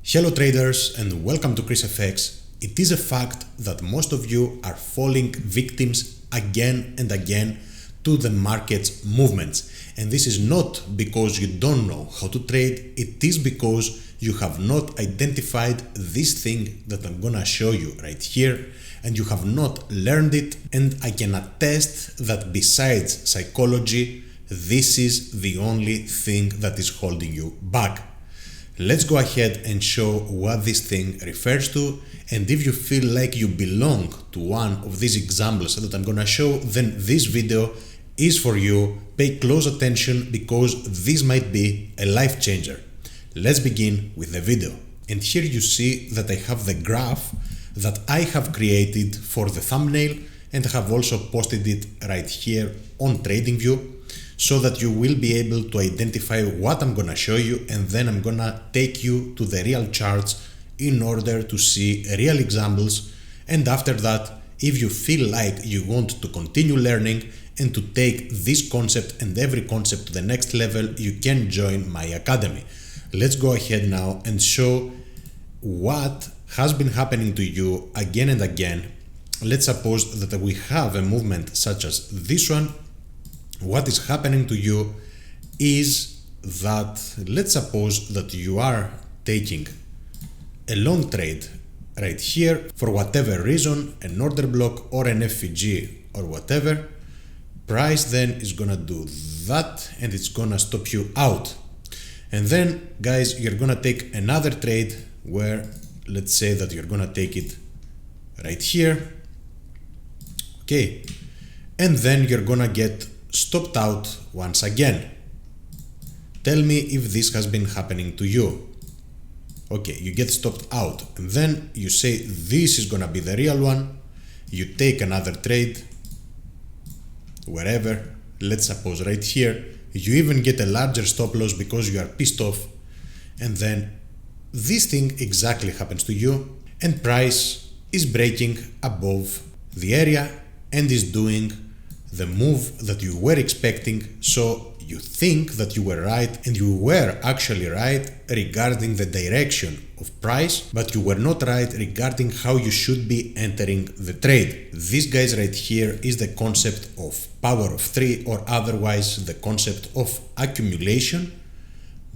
Hello traders and welcome to ChrisFX. It is a fact that most of you are falling victims again and again to the market's movements. And this is not because you don't know how to trade, it is because you have not identified this thing that I'm gonna show you right here, and you have not learned it. And I can attest that besides psychology, this is the only thing that is holding you back. Let's go ahead and show what this thing refers to, and if you feel like you belong to one of these examples that I'm gonna show, then this video is for you. Pay close attention because this might be a life changer. Let's begin with the video. And here you see that I have the graph that I have created for the thumbnail, and I have also posted it right here on TradingView, so that you will be able to identify what I'm gonna show you, and then I'm gonna take you to the real charts in order to see real examples. And after that, if you feel like you want to continue learning and to take this concept and every concept to the next level, you can join my academy. Let's go ahead now and show what has been happening to you again and again. Let's suppose that we have a movement such as this one. What is happening to you is that, let's suppose that you are taking a long trade right here for whatever reason, an order block or an FVG or whatever. Price then is gonna do that and it's gonna stop you out. And then guys, you're gonna take another trade where, let's say that you're gonna take it right here, okay, and then you're gonna get stopped out once again. Tell me if this has been happening to you. Okay, you get stopped out and then you say this is gonna be the real one. You take another trade wherever, let's suppose right here. You even get a larger stop loss because you are pissed off, and then this thing exactly happens to you, and price is breaking above the area and is doing the move that you were expecting. So you think that you were right, and you were actually right regarding the direction of price, but you were not right regarding how you should be entering the trade. This guys right here is the concept of power of three, or otherwise the concept of accumulation,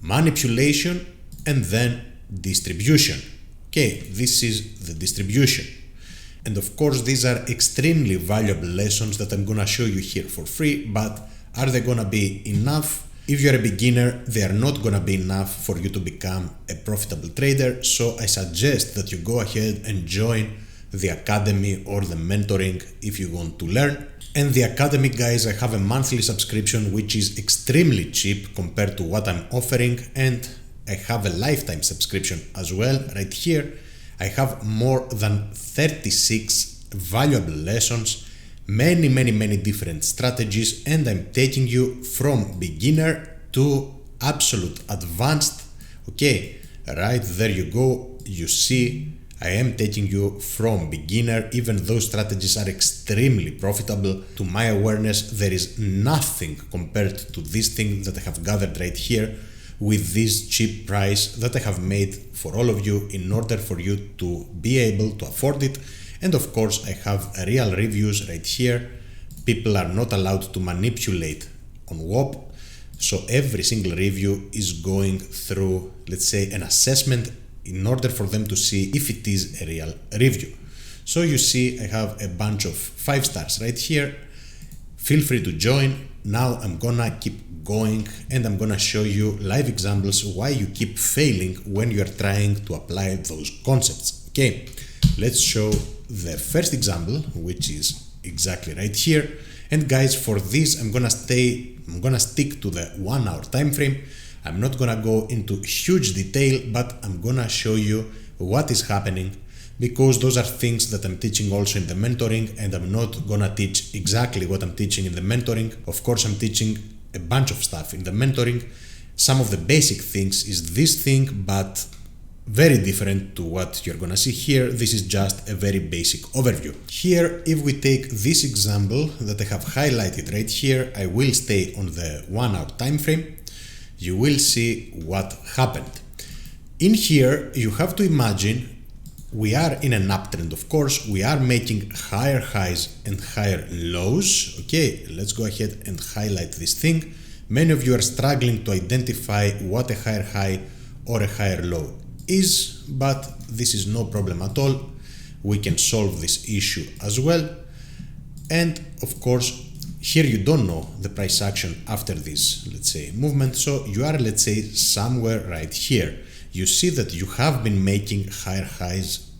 manipulation, and then distribution. Okay, this is the distribution. And of course, these are extremely valuable lessons that I'm gonna show you here for free, but are they gonna be enough? If you're a beginner, they are not gonna be enough for you to become a profitable trader. So I suggest that you go ahead and join the academy or the mentoring if you want to learn. And the academy guys, I have a monthly subscription which is extremely cheap compared to what I'm offering, and I have a lifetime subscription as well right here. I have more than 36 valuable lessons, many different strategies, and I'm taking you from beginner to absolute advanced. Okay, right there you go. You see, I am taking you from beginner, even though strategies are extremely profitable. To my awareness, there is nothing compared to this thing that I have gathered right here with this cheap price that I have made for all of you in order for you to be able to afford it. And of course, I have real reviews right here. People are not allowed to manipulate on WOP. So every single review is going through, let's say, an assessment in order for them to see if it is a real review. So you see, I have a bunch of 5 stars right here. Feel free to join. Now I'm gonna keep going and I'm gonna show you live examples why you keep failing when you're trying to apply those concepts. Okay, let's show the first example, which is exactly right here. And guys, for this I'm gonna stick to the 1 hour time frame. I'm not gonna go into huge detail, but I'm gonna show you what is happening, because those are things that I'm teaching also in the mentoring, and I'm not gonna teach exactly what I'm teaching in the mentoring. Of course, I'm teaching a bunch of stuff in the mentoring. Some of the basic things is this thing, but very different to what you're gonna see here. This is just a very basic overview. Here, if we take this example that I have highlighted right here, I will stay on the 1 hour time frame. You will see what happened. In here, you have to imagine we are in an uptrend, of course. We are making higher highs and higher lows. Okay, let's go ahead and highlight this thing. Many of you are struggling to identify what a higher high or a higher low is, but this is no problem at all. We can solve this issue as well. And of course, here you don't know the price action after this, let's say, movement. So you are, let's say, somewhere right here. You see that you have been making higher highs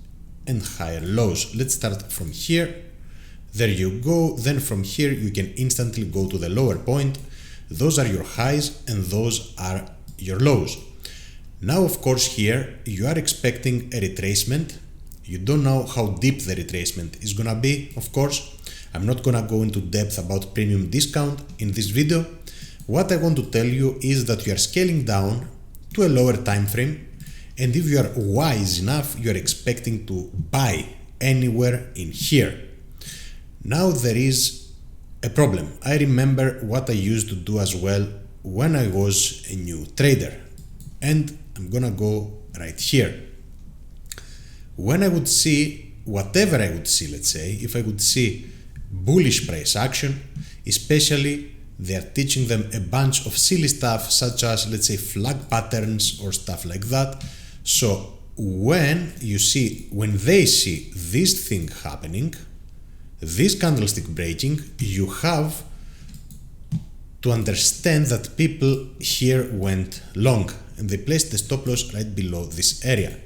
and higher lows. Let's start from here. There you go. Then from here, you can instantly go to the lower point. Those are your highs and those are your lows. Now, of course, here you are expecting a retracement. You don't know how deep the retracement is gonna be, of course. I'm not gonna go into depth about premium discount in this video. What I want to tell you is that you are scaling down to a lower time frame, and if you are wise enough, you are expecting to buy anywhere in here. Now there is a problem. I remember what I used to do as well when I was a new trader, and I'm gonna go right here. When I would see whatever I would see, let's say, if I would see bullish price action, especially they are teaching them a bunch of silly stuff such as, let's say, flag patterns or stuff like that. So when they see this thing happening, this candlestick breaking, you have to understand that people here went long and they placed the stop loss right below this area.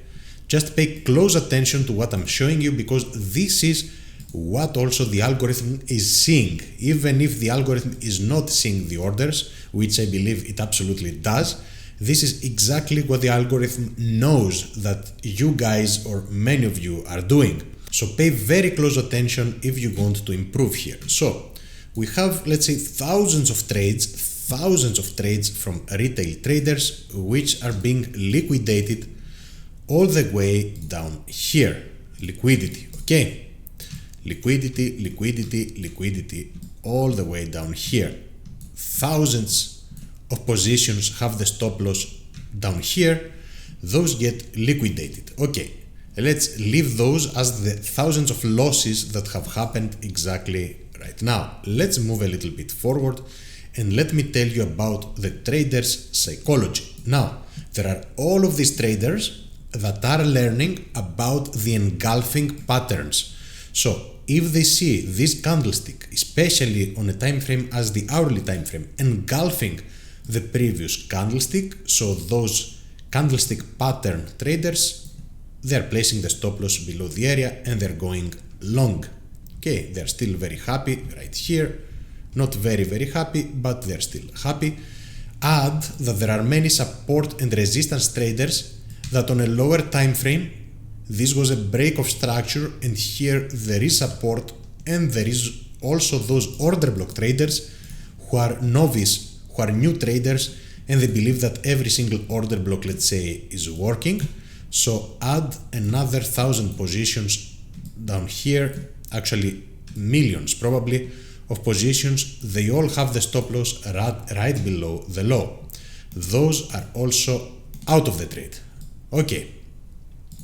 Just pay close attention to what I'm showing you, because this is what also the algorithm is seeing. Even if the algorithm is not seeing the orders, which I believe it absolutely does, this is exactly what the algorithm knows that you guys or many of you are doing. So pay very close attention if you want to improve here. So we have, let's say, thousands of trades from retail traders which are being liquidated all the way down here. Liquidity, okay? Liquidity, all the way down here. Thousands of positions have the stop loss down here. Those get liquidated. Okay, let's leave those as the thousands of losses that have happened exactly right now. Let's move a little bit forward and let me tell you about the traders' psychology. Now, there are all of these traders that are learning about the engulfing patterns. So if they see this candlestick, especially on a time frame as the hourly time frame, engulfing the previous candlestick, so those candlestick pattern traders, they're placing the stop loss below the area and they're going long. Okay, they're still very happy right here. Not very, very happy, but they're still happy. Add that there are many support and resistance traders that on a lower time frame, this was a break of structure and here there is support, and there is also those order block traders who are novice, who are new traders, and they believe that every single order block, let's say, is working. So add another 1,000 positions down here, actually millions probably of positions. They all have the stop loss right below the low. Those are also out of the trade. Okay,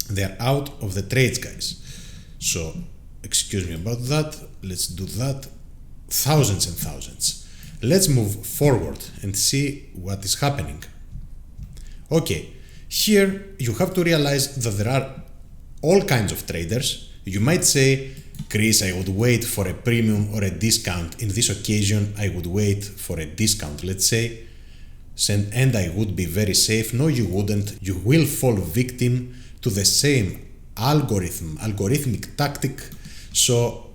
they are out of the trades, guys. So excuse me about that. Let's do that. Thousands and thousands. Let's move forward and see what is happening. Okay, here you have to realize that there are all kinds of traders. You might say, Chris, I would wait for a premium or a discount. In this occasion, I would wait for a discount, let's say, and I would be very safe. No, you wouldn't. You will fall victim to the same algorithmic tactic. So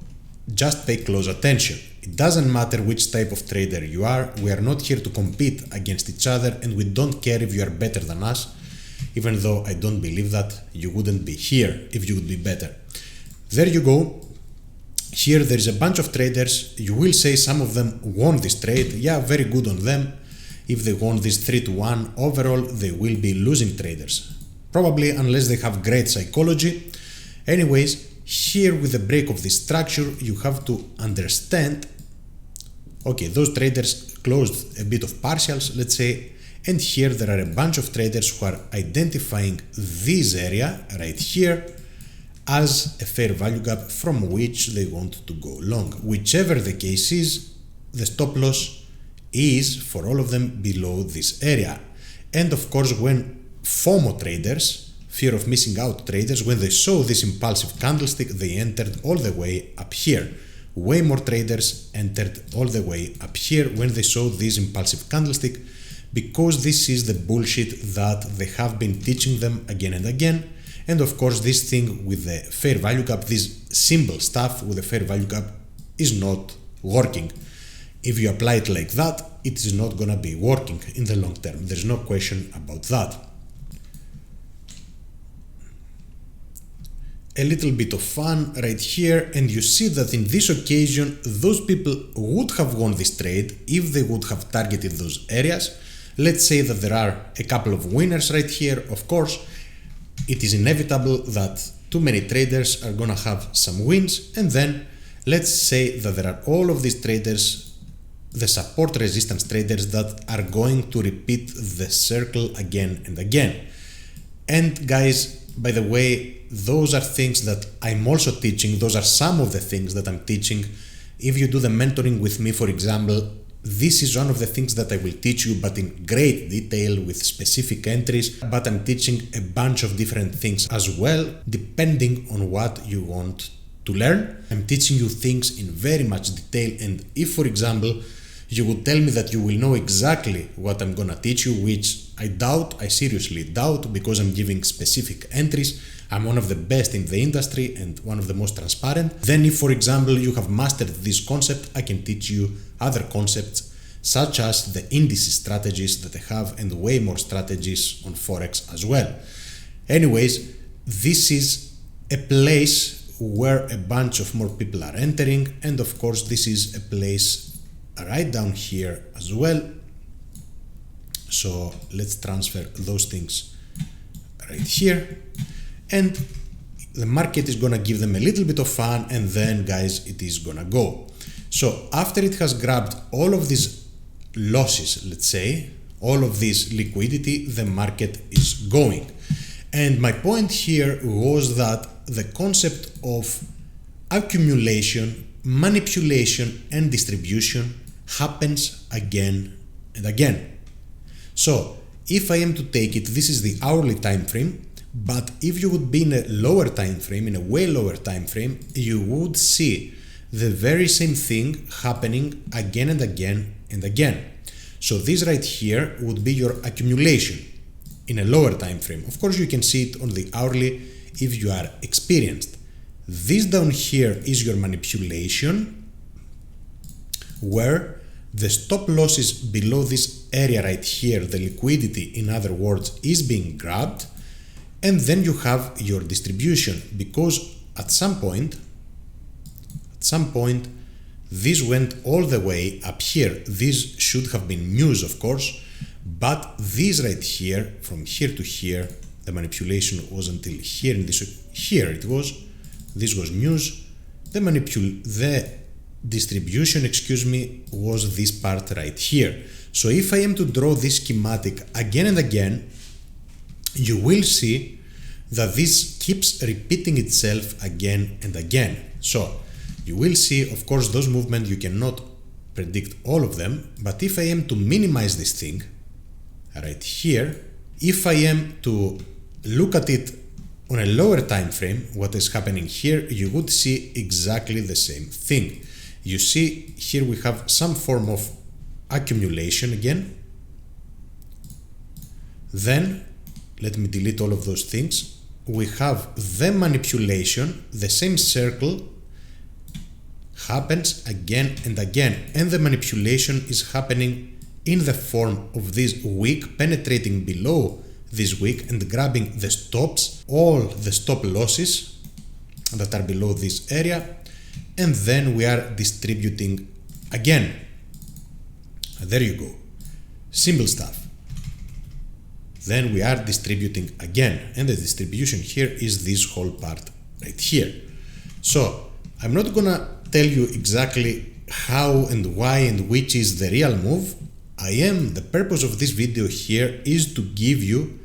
just pay close attention. It doesn't matter which type of trader you are. We are not here to compete against each other, and we don't care if you are better than us, even though I don't believe that. You wouldn't be here if you would be better. There you go. Here there is a bunch of traders. You will say some of them won this trade. Yeah, very good on them. If they won this 3-1, overall they will be losing traders. Probably, unless they have great psychology. Anyways, here with the break of this structure, you have to understand, okay, those traders closed a bit of partials, let's say, And here there are a bunch of traders who are identifying this area right here as a fair value gap from which they want to go long. Whichever the case is, the stop loss is for all of them below this area. And of course, when FOMO traders, fear of missing out traders, when they saw this impulsive candlestick, they entered all the way up here. Way more traders entered all the way up here when they saw this impulsive candlestick, because this is the bullshit that they have been teaching them again and again. And of course, this thing with the fair value gap, this simple stuff with the fair value gap is not working. If you apply it like that, it is not gonna be working in the long term. There's no question about that. A little bit of fun right here, and you see that in this occasion, those people would have won this trade if they would have targeted those areas. Let's say that there are a couple of winners right here. Of course, it is inevitable that too many traders are gonna have some wins, and then let's say that there are all of these traders, the support resistance traders, that are going to repeat the circle again and again. And guys, by the way, those are things that I'm also teaching. Those are some of the things that I'm teaching. If you do the mentoring with me, for example, this is one of the things that I will teach you, but in great detail with specific entries. But I'm teaching a bunch of different things as well, depending on what you want to learn. I'm teaching you things in very much detail. And if, for example, you would tell me that you will know exactly what I'm gonna teach you, which I doubt, I seriously doubt, because I'm giving specific entries. I'm one of the best in the industry and one of the most transparent. Then if, for example, you have mastered this concept, I can teach you other concepts, such as the indices strategies that I have, and way more strategies on Forex as well. Anyways, this is a place where a bunch of more people are entering, and of course this is a place right down here as well. So let's transfer those things right here, and the market is gonna give them a little bit of fun, and then guys, it is gonna go. So after it has grabbed all of these losses, let's say, all of this liquidity, the market is going. And my point here was that the concept of accumulation, manipulation, and distribution happens again and again. So if I am to take it, this is the hourly time frame, but if you would be in a lower time frame, in a way lower time frame, you would see the very same thing happening again and again and again. So this right here would be your accumulation in a lower time frame. Of course, you can see it on the hourly if you are experienced. This down here is your manipulation, where the stop losses below this area right here, the liquidity, in other words, is being grabbed, and then you have your distribution, because at some point this went all the way up here. This should have been news, of course, but this right here, from here to here, the manipulation was until here. In this, here it was. This was news. The distribution, excuse me, was this part right here. So if I am to draw this schematic again and again, you will see that this keeps repeating itself again and again. So you will see, of course, those movements, you cannot predict all of them, but if I am to minimize this thing right here, if I am to look at it on a lower time frame, what is happening here, you would see exactly the same thing. You see here we have some form of accumulation again. Then let me delete all of those things. We have the manipulation, the same circle happens again and again, and the manipulation is happening in the form of this wick penetrating below this wick and grabbing the stops, all the stop losses that are below this area, and then we are distributing again. There you go, simple stuff. Then we are distributing again, and the distribution here is this whole part right here. So I'm not gonna tell you exactly how and why and which is the real move. The purpose of this video here is to give you,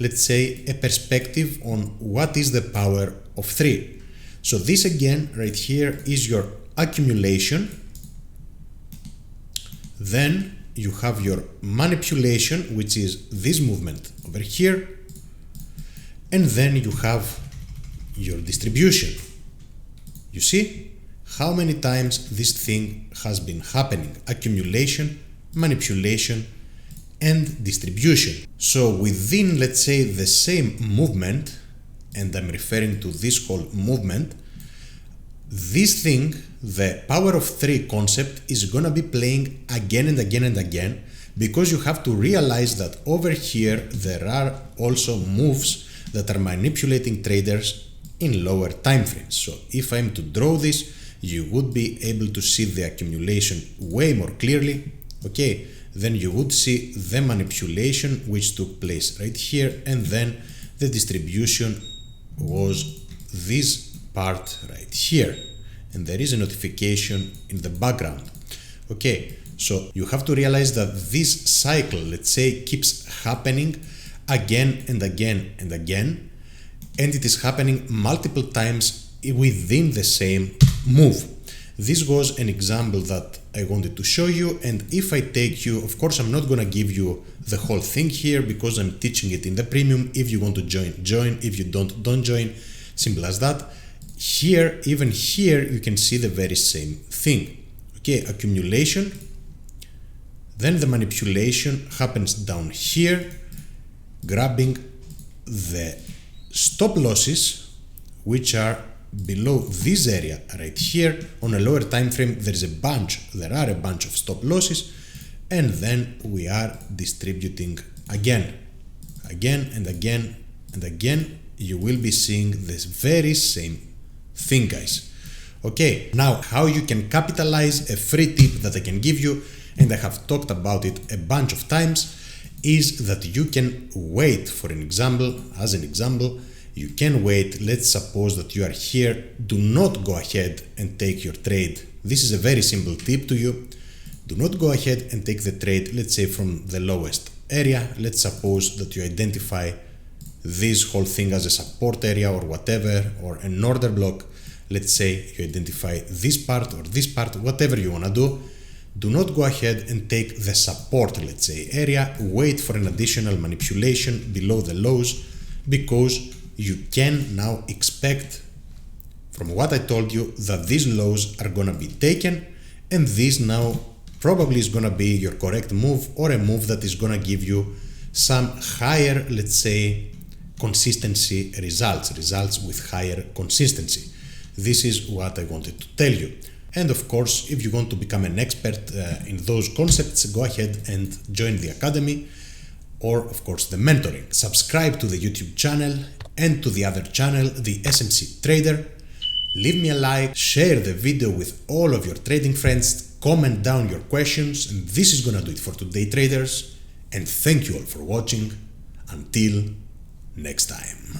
let's say, a perspective on what is the power of 3. So this again right here is your accumulation. Then you have your manipulation, which is this movement over here. And then you have your distribution. You see how many times this thing has been happening: accumulation, manipulation, and distribution. So within, let's say, the same movement, and I'm referring to this whole movement, this thing, the power of 3 concept, is gonna be playing again and again and again, because you have to realize that over here there are also moves that are manipulating traders in lower time frames. So if I'm to draw this, you would be able to see the accumulation way more clearly. Okay, then you would see the manipulation which took place right here, and then the distribution was this part right here, and there is a notification in the background. Okay, so you have to realize that this cycle, let's say, keeps happening again and again and again, and it is happening multiple times within the same move. This was an example that I wanted to show you, and if I take you, of course I'm not gonna give you the whole thing here because I'm teaching it in the premium. If you want to join, join. If you don't join. Simple as that. Here, even here, you can see the very same thing. Okay, accumulation, then the manipulation happens down here, grabbing the stop losses, which are below this area right here. On a lower time frame, there are a bunch of stop losses, and then we are distributing again and again and again. You will be seeing this very same thing, guys. Okay, now how you can capitalize a free tip that I can give you, and I have talked about it a bunch of times, is that you can wait. For an example, you can wait. Let's suppose that you are here. Do not go ahead and take your trade. This is a very simple tip to you. Do not go ahead and take the trade, let's say, from the lowest area. Let's suppose that you identify this whole thing as a support area or whatever, or an order block. Let's say you identify this part or this part, whatever you want to do. Do not go ahead and take the support, let's say, area. Wait for an additional manipulation below the lows, because you can now expect, from what I told you, that these lows are gonna be taken, and this now probably is gonna be your correct move, or a move that is gonna give you some higher, let's say, consistency results with higher consistency. This is what I wanted to tell you. And of course, if you want to become an expert in those concepts, go ahead and join the academy, or of course the mentoring. Subscribe to the YouTube channel and to the other channel, the SMC Trader. Leave me a like, share the video with all of your trading friends, comment down your questions, and this is gonna do it for today, traders. And thank you all for watching. Until next time.